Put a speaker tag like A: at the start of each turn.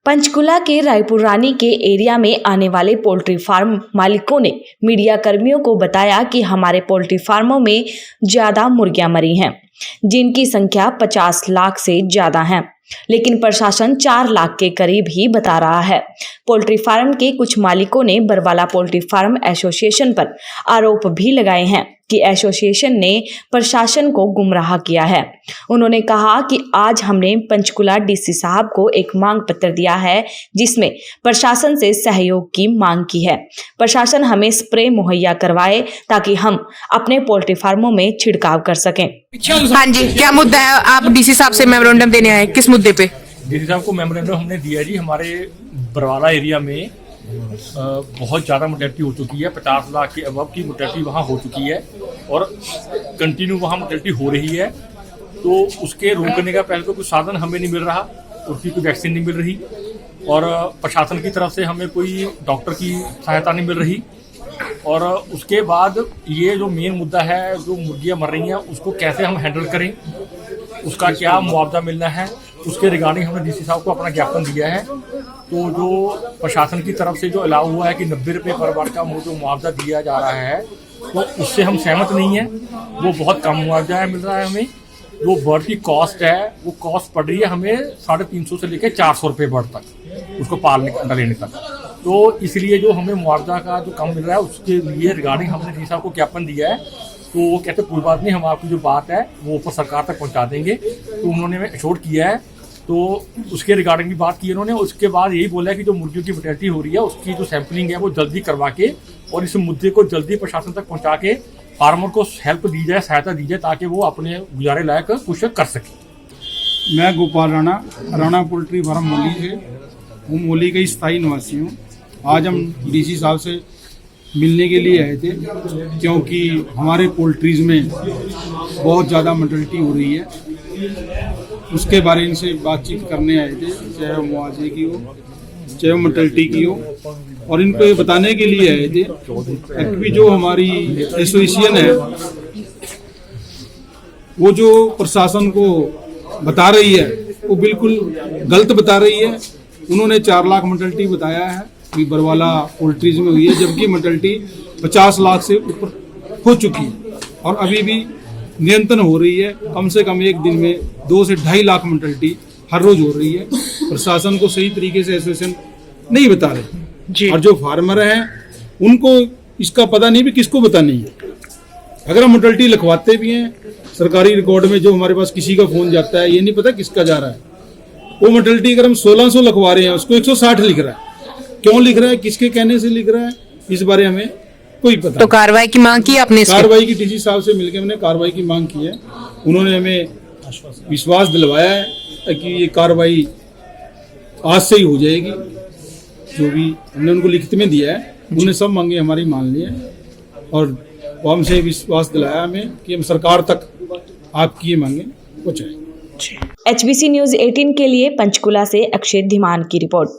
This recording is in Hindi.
A: पंचकुला के रायपुर रानी के एरिया में आने वाले पोल्ट्री फार्म मालिकों ने मीडिया कर्मियों को बताया कि हमारे पोल्ट्री फार्मों में ज्यादा मुर्गियां मरी हैं, जिनकी संख्या 50 लाख से ज्यादा है, लेकिन प्रशासन 4 लाख के करीब ही बता रहा है। पोल्ट्री फार्म के कुछ मालिकों ने बरवाला पोल्ट्री फार्म एसोसिएशन पर आरोप भी लगाए हैं कि एसोसिएशन ने प्रशासन को गुमराह किया है। उन्होंने कहा कि आज हमने पंचकुला डीसी साहब को एक मांग पत्र दिया है, जिसमें प्रशासन से सहयोग की मांग की है। प्रशासन हमें स्प्रे मुहैया करवाए ताकि हम अपने पोल्ट्री फार्मों में छिड़काव कर सकें।
B: हाँ जी, क्या मुद्दा है? आप डीसी साहब से मेमोरेंडम देने आए, किस मुद्दे पे?
C: डीसी साहब को मेमोरेंडम हमने दिया जी। हमारे बरवाला एरिया में बहुत ज़्यादा मोर्टेलिटी हो चुकी है, 50 लाख के अबव की मोर्टेलिटी वहाँ हो चुकी है और कंटिन्यू वहाँ मोर्टेलिटी हो रही है। तो उसके रोकने का पहले तो कुछ साधन हमें नहीं मिल रहा, उसकी कोई वैक्सीन नहीं मिल रही और प्रशासन की तरफ से हमें कोई डॉक्टर की सहायता नहीं मिल रही। और उसके बाद ये जो मेन मुद्दा है, जो मुर्गियाँ मर रही हैं, उसको कैसे हम हैंडल करें, उसका क्या मुआवजा मिलना है, उसके रिगार्डिंग हमने डीसी साहब को अपना ज्ञापन दिया है। तो जो प्रशासन की तरफ से जो अलाउ हुआ है कि 90 रुपये पर वार्ड का जो मुआवजा दिया जा रहा है, तो उससे हम सहमत नहीं हैं। वो बहुत कम मुआवजा मिल रहा है हमें। जो बर्ड की कॉस्ट है, वो कॉस्ट पड़ रही है हमें 350 से लेकर 400 रुपये बर्ड तक, उसको पालने अंडा लेने तक। तो इसलिए जो हमें मुआवजा का जो कम मिल रहा है, उसके लिए रिगार्डिंग हमने डीसी साहब को ज्ञापन दिया है। तो वो कहते कोई बात नहीं, हम आपकी जो बात है वो ऊपर सरकार तक पहुंचा देंगे। तो उन्होंने हमें एश्योर किया है, तो उसके रिगार्डिंग भी बात की उन्होंने। उसके बाद यही बोला है कि जो मुर्गियों की मोर्टेलिटी हो रही है, उसकी जो सैंपलिंग है वो जल्दी करवा के और इस मुद्दे को जल्दी प्रशासन तक पहुंचा के फार्मर को हेल्प दी जाए, सहायता दी जाए, ताकि वो अपने गुजारे लायक कुछ कर सके।
D: मैं गोपाल राणा पोल्ट्री फार्म मोली से हूँ, मोली का स्थायी निवासी हूँ। आज हम डीसी साहब से मिलने के लिए आए थे, क्योंकि हमारे पोल्ट्रीज में बहुत ज़्यादा मोर्टेलिटी हो रही है। उसके बारे में से बातचीत करने आए थे, चाहे वो मुआवजे की हो, चाहे वो मोर्टेलिटी की हो, और इनको ये बताने के लिए आए थे कि जो हमारी एसोसिएशन है, वो जो प्रशासन को बता रही है वो बिल्कुल गलत बता रही है। उन्होंने 4 लाख मोर्टेलिटी बताया है कि बरवाला पोल्ट्रीज में हुई है, जबकि मोर्टेलिटी 50 लाख से ऊपर हो चुकी है और अभी भी नियंत्रण हो रही है। कम से कम एक दिन में 2 से 2.5 लाख मोर्टेलिटी हर रोज हो रही है। प्रशासन को सही तरीके से एसोसिएशन नहीं बता रहे और जो फार्मर हैं उनको इसका पता नहीं भी किसको बतानी है। अगर हम मोर्टेलिटी लिखवाते भी हैं सरकारी रिकॉर्ड में, जो हमारे पास किसी का फोन जाता है, ये नहीं पता किसका जा रहा है। वो मोर्टेलिटी अगर हम 1600 लिखवा रहे हैं, उसको 160 लिख रहा है। क्यों लिख रहा है, किसके कहने से लिख रहा है, इस बारे हमें कोई पता।
B: तो कार्रवाई की मांग की आपने?
D: कार्रवाई की डीसी साहब से मिलकर हमने कार्रवाई की मांग की है। उन्होंने हमें विश्वास दिलवाया है कि ये कार्रवाई आज से ही हो जाएगी। जो भी हमने उनको लिखित में दिया है, उन्होंने सब मांगे हमारी मान ली है और वो हमसे विश्वास दिलाया हमें कि हम सरकार तक आपकी ये मांगे पहुंचाएंगे।
A: HBC न्यूज़ 18 के लिए पंचकुला से अक्षय धीमान की रिपोर्ट।